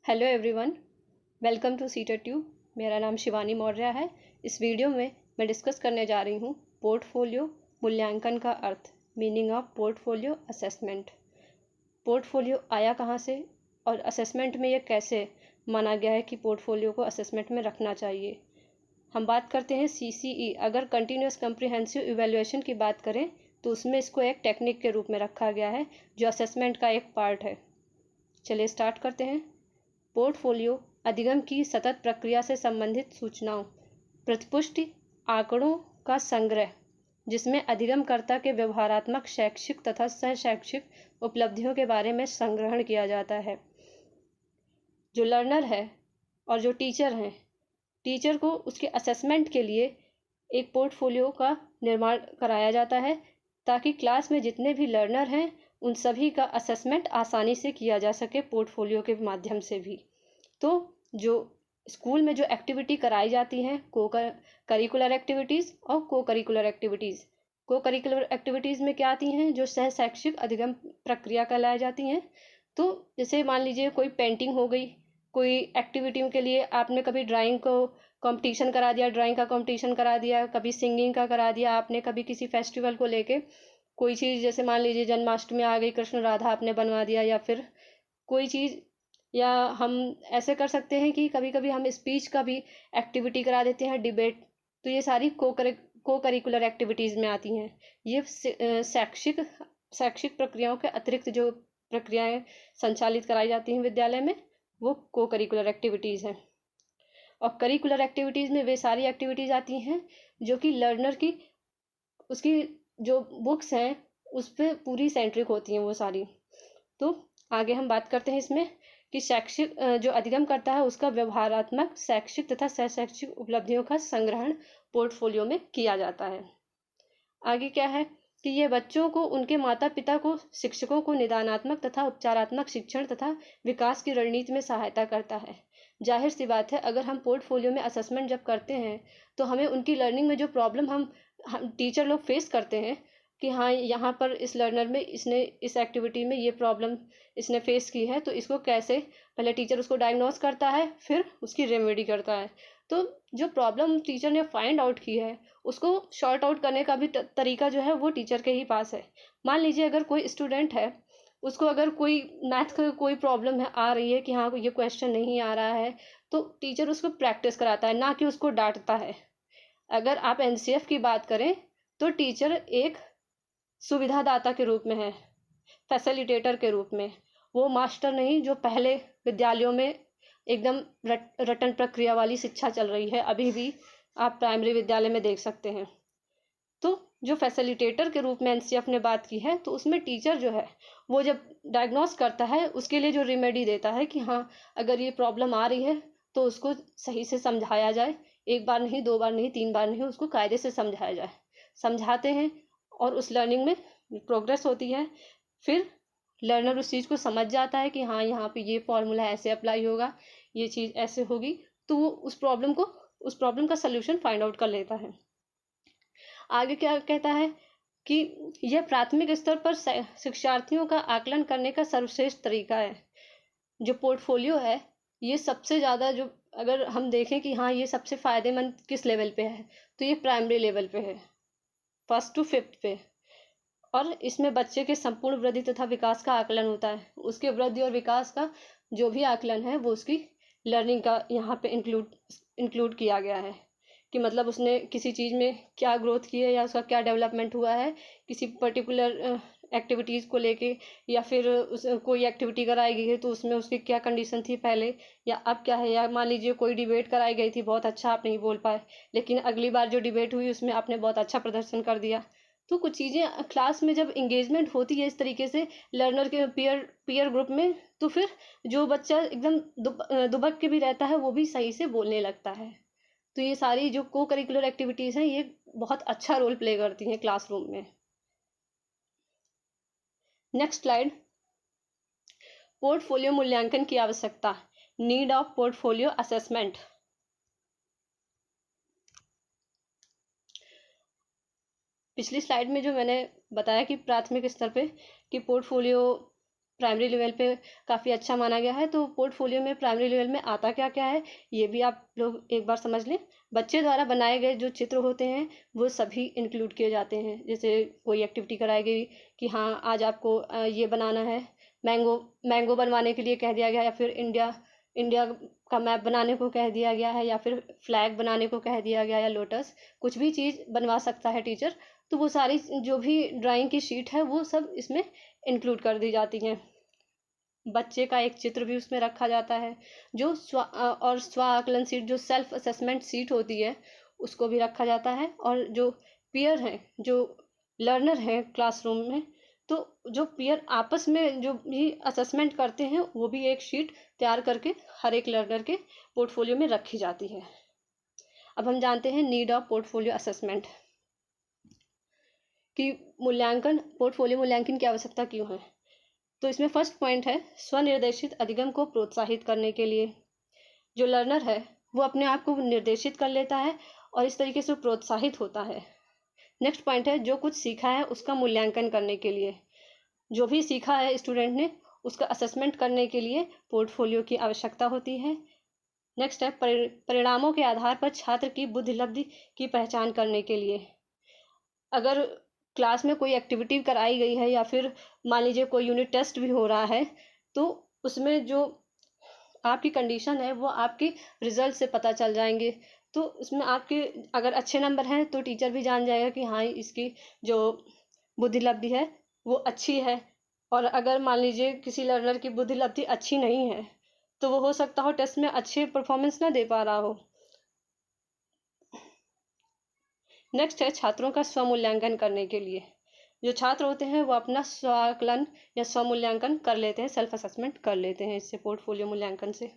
Hello everyone, welcome two seater tube. मेरा नाम शिवानी मौर्य है। इस वीडियो में मैं डिस्कस करने जा रही हूँ पोर्टफोलियो मूल्यांकन का अर्थ, meaning of portfolio assessment. Portfolio आया कहाँ से और असेसमेंट में ये कैसे माना गया है कि पोर्टफोलियो को असेसमेंट में रखना चाहिए। हम बात करते हैं CCE। अगर कंटिन्यूस कम्प्रिहेंसिव इवैल्यूएशन की बात करें तो उसमें इसको एक टेक्निक के रूप में रखा गया है जो असेसमेंट का एक पार्ट है। चलिए स्टार्ट करते हैं। पोर्टफोलियो अधिगम की सतत प्रक्रिया से संबंधित सूचनाओं, प्रतिपुष्टि आंकड़ों का संग्रह जिसमें अधिगमकर्ता के व्यवहारात्मक, शैक्षिक तथा सह शैक्षिक उपलब्धियों के बारे में संग्रहण किया जाता है। जो लर्नर है और जो टीचर हैं, टीचर को उसके असेसमेंट के लिए एक पोर्टफोलियो का निर्माण कराया जाता है ताकि क्लास में जितने भी लर्नर हैं उन सभी का असेसमेंट आसानी से किया जा सके पोर्टफोलियो के माध्यम से भी। तो जो स्कूल में जो एक्टिविटी कराई जाती हैं, करिकुलर एक्टिविटीज़ और को करिकुलर एक्टिविटीज़ में क्या आती हैं, जो सह शैक्षिक अधिगम प्रक्रिया कहलाई जाती हैं। तो जैसे मान लीजिए कोई पेंटिंग हो गई, कोई एक्टिविटी के लिए आपने कभी ड्राइंग को कंपटीशन करा दिया, ड्राइंग का कंपटीशन करा दिया, कभी सिंगिंग का करा दिया आपने, कभी किसी फेस्टिवल को लेके कोई चीज़, जैसे मान लीजिए जन्माष्टमी आ गई, कृष्ण राधा आपने बनवा दिया, या फिर कोई चीज़, या हम ऐसे कर सकते हैं कि कभी कभी हम स्पीच का भी एक्टिविटी करा देते हैं, डिबेट। तो ये सारी को करिकुलर एक्टिविटीज़ में आती हैं। ये शैक्षिक प्रक्रियाओं के अतिरिक्त जो प्रक्रियाएं संचालित कराई जाती हैं विद्यालय में, वो को करिकुलर एक्टिविटीज़ हैं। और करिकुलर एक्टिविटीज़ में वे सारी एक्टिविटीज़ आती हैं जो कि लर्नर की उसकी जो बुक्स हैं उस पर पूरी सेंट्रिक होती हैं वो सारी। तो आगे हम बात करते हैं इसमें कि शैक्षिक जो अधिगम करता है उसका व्यवहारात्मक, शैक्षिक तथा सह शैक्षिक उपलब्धियों का संग्रहण पोर्टफोलियो में किया जाता है। आगे क्या है कि ये बच्चों को, उनके माता पिता को, शिक्षकों को निदानात्मक तथा उपचारात्मक शिक्षण तथा विकास की रणनीति में सहायता करता है। जाहिर सी बात है, अगर हम पोर्टफोलियो में असेसमेंट जब करते हैं तो हमें उनकी लर्निंग में जो प्रॉब्लम हम टीचर लोग फेस करते हैं कि हाँ, यहाँ पर इस लर्नर में इसने इस एक्टिविटी में ये प्रॉब्लम इसने फेस की है, तो इसको कैसे, पहले टीचर उसको डायग्नोस करता है, फिर उसकी रेमेडी करता है। तो जो प्रॉब्लम टीचर ने फाइंड आउट की है उसको शॉर्ट आउट करने का भी तरीका जो है वो टीचर के ही पास है। मान लीजिए अगर कोई स्टूडेंट है, उसको अगर कोई मैथ का कोई प्रॉब्लम है, आ रही है कि हाँ ये क्वेश्चन नहीं आ रहा है, तो टीचर उसको प्रैक्टिस कराता है, ना कि उसको डांटता है। अगर आप NCF की बात करें तो टीचर एक सुविधादाता के रूप में है, फैसिलिटेटर के रूप में। वो मास्टर नहीं जो पहले विद्यालयों में एकदम रटन प्रक्रिया वाली शिक्षा चल रही है, अभी भी आप प्राइमरी विद्यालय में देख सकते हैं। तो जो फैसिलिटेटर के रूप में NCF ने बात की है, तो उसमें टीचर जो है वो जब डायग्नोस करता है उसके लिए जो रेमेडी देता है कि हाँ, अगर ये प्रॉब्लम आ रही है तो उसको सही से समझाया जाए, एक बार नहीं, दो बार नहीं, तीन बार नहीं, उसको कायदे से समझाया जाए। समझाते हैं और उस लर्निंग में प्रोग्रेस होती है। फिर लर्नर उस चीज़ को समझ जाता है कि हाँ, यहाँ पे ये फॉर्मूला ऐसे अप्लाई होगा, ये चीज़ ऐसे होगी, तो वो उस प्रॉब्लम का सल्यूशन फाइंड आउट कर लेता है। आगे क्या कहता है कि यह प्राथमिक स्तर पर शिक्षार्थियों का आकलन करने का सर्वश्रेष्ठ तरीका है। जो पोर्टफोलियो है, ये सबसे ज़्यादा, जो अगर हम देखें कि हाँ ये सबसे फ़ायदेमंद किस लेवल पे है, तो ये प्राइमरी लेवल पे है, 1st to 5th पे। और इसमें बच्चे के संपूर्ण वृद्धि तथा विकास का आकलन होता है। उसके वृद्धि और विकास का जो भी आकलन है वो उसकी लर्निंग का यहाँ पे इंक्लूड किया गया है कि मतलब उसने किसी चीज़ में क्या ग्रोथ की है या उसका क्या डेवलपमेंट हुआ है किसी पर्टिकुलर एक्टिविटीज़ को लेके, या फिर उस कोई एक्टिविटी कराई गई है तो उसमें उसकी क्या कंडीशन थी पहले या अब क्या है। या मान लीजिए कोई डिबेट कराई गई थी, बहुत अच्छा आप नहीं बोल पाए, लेकिन अगली बार जो डिबेट हुई उसमें आपने बहुत अच्छा प्रदर्शन कर दिया। तो कुछ चीज़ें क्लास में जब इंगेजमेंट होती है इस तरीके से लर्नर के पीयर ग्रुप में, तो फिर जो बच्चा एकदम दुबक के भी रहता है वो भी सही से बोलने लगता है। तो ये सारी जो को करिकुलर एक्टिविटीज़ हैं ये बहुत अच्छा रोल प्ले करती हैं क्लासरूम में। Next slide. पोर्टफोलियो मूल्यांकन की आवश्यकता, नीड ऑफ पोर्टफोलियो असेसमेंट। पिछली स्लाइड में जो मैंने बताया कि प्राथमिक स्तर पे कि पोर्टफोलियो प्राइमरी लेवल पे काफ़ी अच्छा माना गया है। तो पोर्टफोलियो में प्राइमरी लेवल में आता क्या क्या है, ये भी आप लोग एक बार समझ लें। बच्चे द्वारा बनाए गए जो चित्र होते हैं वो सभी इंक्लूड किए जाते हैं। जैसे कोई एक्टिविटी कराई गई कि हाँ आज आपको ये बनाना है, मैंगो मैंगो बनवाने के लिए कह दिया गया, या फिर इंडिया इंडिया का मैप बनाने को कह दिया गया है, या फिर फ्लैग बनाने को कह दिया गया, या लोटस, कुछ भी चीज़ बनवा सकता है टीचर। तो वो सारी जो भी ड्राइंग की शीट है वो सब इसमें इंक्लूड कर दी जाती हैं। बच्चे का एक चित्र भी उसमें रखा जाता है। जो और स्व आकलन सीट, जो सेल्फ असेसमेंट सीट होती है, उसको भी रखा जाता है। और जो पीयर हैं, जो लर्नर हैं क्लासरूम में, तो जो पीयर आपस में जो भी असेसमेंट करते हैं वो भी एक शीट तैयार करके हर एक लर्नर के पोर्टफोलियो में रखी जाती है। अब हम जानते हैं नीड ऑफ पोर्टफोलियो असेसमेंट कि पोर्टफोलियो मूल्यांकन की आवश्यकता क्यों है। तो इसमें फर्स्ट पॉइंट है स्वनिर्देशित अधिगम को प्रोत्साहित करने के लिए। जो लर्नर है वो अपने आप को निर्देशित कर लेता है और इस तरीके से प्रोत्साहित होता है। नेक्स्ट पॉइंट है जो कुछ सीखा है उसका मूल्यांकन करने के लिए। जो भी सीखा है स्टूडेंट ने उसका असेसमेंट करने के लिए पोर्टफोलियो की आवश्यकता होती है। नेक्स्ट है परिणामों के आधार पर छात्र की बुद्धिलब्धि की पहचान करने के लिए। अगर क्लास में कोई एक्टिविटी कराई गई है या फिर मान लीजिए कोई यूनिट टेस्ट भी हो रहा है, तो उसमें जो आपकी कंडीशन है वो आपके रिजल्ट से पता चल जाएंगे। तो उसमें आपके अगर अच्छे नंबर हैं तो टीचर भी जान जाएगा कि हाँ इसकी जो बुद्धिलब्धि है वो अच्छी है। और अगर मान लीजिए किसी लर्नर की बुद्धिलब्धि अच्छी नहीं है तो वो हो सकता हो टेस्ट में अच्छे परफॉर्मेंस ना दे पा रहा हो। नेक्स्ट है छात्रों का स्वमूल्यांकन करने के लिए। जो छात्र होते हैं वो अपना स्वाकलन या स्वमूल्यांकन कर लेते हैं, सेल्फ असेसमेंट कर लेते हैं इससे, पोर्टफोलियो मूल्यांकन से।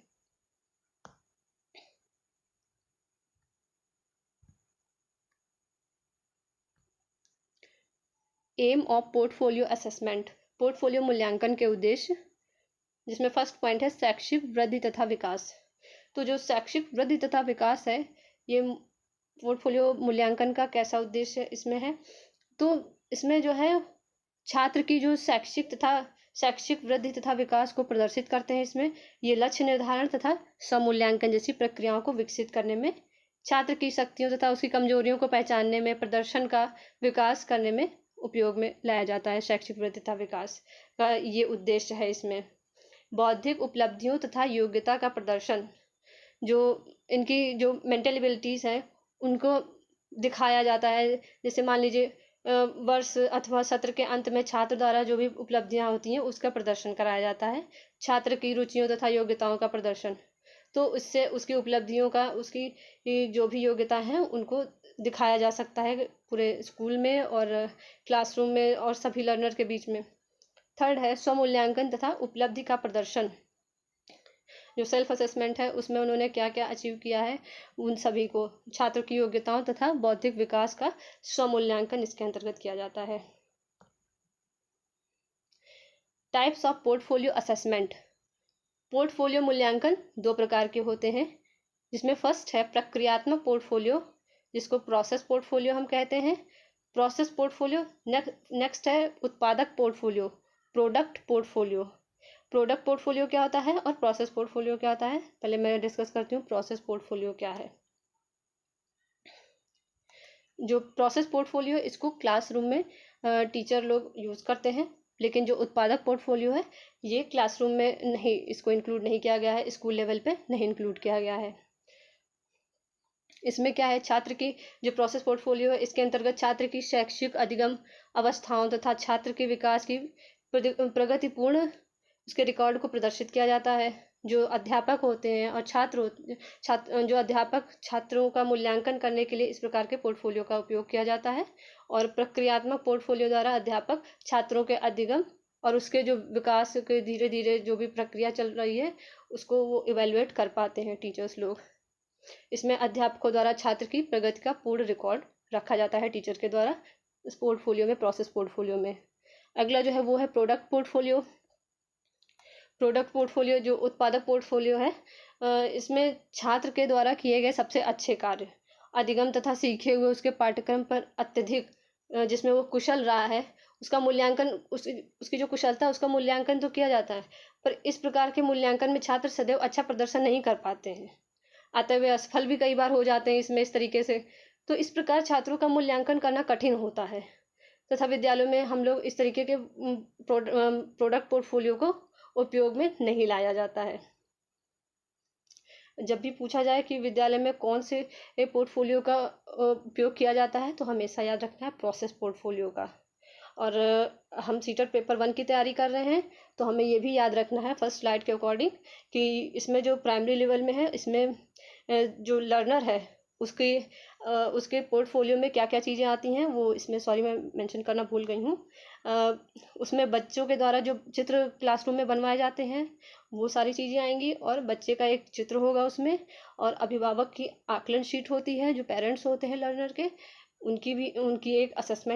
Aim of portfolio assessment, portfolio मूल्यांकन के उद्देश्य, जिसमें फर्स्ट पॉइंट है शैक्षिक वृद्धि तथा विकास। तो जो शैक्षिक वृद्धि तथा विकास है, ये पोर्टफोलियो मूल्यांकन का कैसा उद्देश्य इसमें है, तो इसमें जो है छात्र की जो शैक्षिक वृद्धि तथा विकास को प्रदर्शित करते हैं। इसमें ये लक्ष्य निर्धारण तथा समूल्यांकन जैसी प्रक्रियाओं को विकसित करने में, छात्र की शक्तियों तथा उसकी कमजोरियों को पहचानने में, प्रदर्शन का विकास करने में उपयोग में लाया जाता है। शैक्षिक वृद्धि तथा विकास का ये उद्देश्य है। इसमें बौद्धिक उपलब्धियों तथा योग्यता का प्रदर्शन, जो इनकी जो मेंटल एबिलिटीज़ हैं उनको दिखाया जाता है। जैसे मान लीजिए वर्ष अथवा सत्र के अंत में छात्र द्वारा जो भी उपलब्धियां होती हैं उसका प्रदर्शन कराया जाता है। छात्र की रुचियों तथा योग्यताओं का प्रदर्शन, तो उससे उसकी उपलब्धियों का, उसकी जो भी योग्यता है उनको दिखाया जा सकता है पूरे स्कूल में और क्लासरूम में और सभी लर्नर के बीच में। थर्ड है स्वमूल्यांकन तथा उपलब्धि का प्रदर्शन। जो सेल्फ असेसमेंट है उसमें उन्होंने क्या क्या अचीव किया है उन सभी को, छात्रों की योग्यताओं तथा बौद्धिक विकास का स्वमूल्यांकन इसके अंतर्गत किया जाता है। Types of portfolio assessment. Portfolio मूल्यांकन दो प्रकार के होते हैं, जिसमें फर्स्ट है प्रक्रियात्मक पोर्टफोलियो, जिसको प्रोसेस पोर्टफोलियो हम कहते हैं। Process portfolio. नेक्स्ट है उत्पादक portfolio, product portfolio. Product portfolio क्या होता है और प्रोसेस पोर्टफोलियो क्या होता है, पहले मैं डिस्कस करती हूँ प्रोसेस पोर्टफोलियो क्या है। जो प्रोसेस पोर्टफोलियो, इसको क्लासरूम में टीचर लोग यूज़ करते हैं, लेकिन जो उत्पादक पोर्टफोलियो है ये क्लासरूम में नहीं, इसको इंक्लूड नहीं किया गया है, स्कूल लेवल पे नहीं इंक्लूड किया गया है। इसमें क्या है, छात्र की जो प्रोसेस पोर्टफोलियो है इसके अंतर्गत छात्र की शैक्षिक अधिगम अवस्थाओं तथा छात्र के विकास की प्रगतिपूर्ण उसके रिकॉर्ड को प्रदर्शित किया जाता है। जो अध्यापक होते हैं और जो अध्यापक छात्रों का मूल्यांकन करने के लिए इस प्रकार के पोर्टफोलियो का उपयोग किया जाता है। और प्रक्रियात्मक पोर्टफोलियो द्वारा अध्यापक छात्रों के अधिगम और उसके जो विकास के धीरे धीरे जो भी प्रक्रिया चल रही है उसको वो इवेलुएट कर पाते हैं टीचर्स लोग। इसमें अध्यापकों द्वारा छात्र की प्रगति का पूर्ण रिकॉर्ड रखा जाता है टीचर के द्वारा इस पोर्टफोलियो में, प्रोसेस पोर्टफोलियो में। अगला जो है वो है प्रोडक्ट पोर्टफोलियो। प्रोडक्ट पोर्टफोलियो जो उत्पादक पोर्टफोलियो है, इसमें छात्र के द्वारा किए गए सबसे अच्छे कार्य, अधिगम तथा सीखे हुए उसके पाठ्यक्रम पर अत्यधिक जिसमें वो कुशल रहा है उसका मूल्यांकन, उसकी जो कुशलता है उसका मूल्यांकन तो किया जाता है, पर इस प्रकार के मूल्यांकन में छात्र सदैव अच्छा प्रदर्शन नहीं कर पाते हैं, अतः वे असफल भी कई बार हो जाते हैं इसमें इस तरीके से। तो इस प्रकार छात्रों का मूल्यांकन करना कठिन होता है तथा विद्यालयों में हम लोग इस तरीके के प्रोडक्ट पोर्टफोलियो को उपयोग में नहीं लाया जाता है। जब भी पूछा जाए कि विद्यालय में कौन से पोर्टफोलियो का उपयोग किया जाता है, तो हमेशा याद रखना है प्रोसेस पोर्टफोलियो का। और हम सीटेट पेपर 1 की तैयारी कर रहे हैं, तो हमें ये भी याद रखना है फर्स्ट स्लाइड के अकॉर्डिंग कि इसमें जो प्राइमरी लेवल में है, इसमें जो लर्नर है उसके पोर्टफोलियो में क्या क्या चीज़ें आती हैं, वो इसमें सॉरी मैं मेंशन करना भूल गई हूँ। उसमें बच्चों के द्वारा जो चित्र क्लासरूम में बनवाए जाते हैं वो सारी चीज़ें आएंगी, और बच्चे का एक चित्र होगा उसमें, और अभिभावक की आकलन शीट होती है, जो पेरेंट्स होते हैं लर्नर के, उनकी एक असेसमेंट